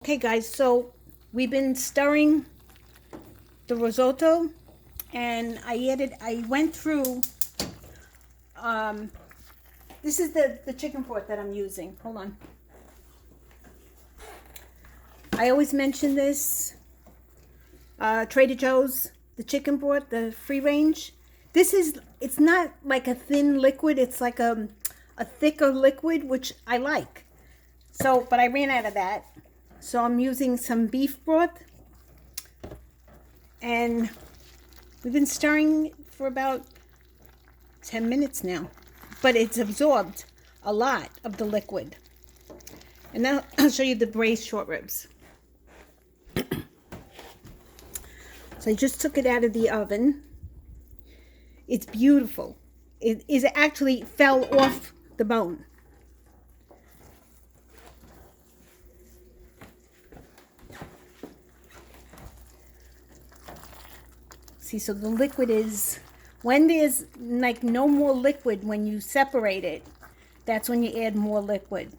Okay guys, so we've been stirring the risotto, and I went through, this is the chicken pot that I'm using. Hold on. I always mention this, Trader Joe's, the chicken pot, the free range. It's not like a thin liquid, it's like a thicker liquid, which I like. So, but I ran out of that. So I'm using some beef broth, and we've been stirring for about 10 minutes now, but it's absorbed a lot of the liquid. And now I'll show you the braised short ribs. So I just took it out of the oven. It's beautiful. It actually fell off the bone. See, so the liquid is, when there's like no more liquid, when you separate it, that's when you add more liquid.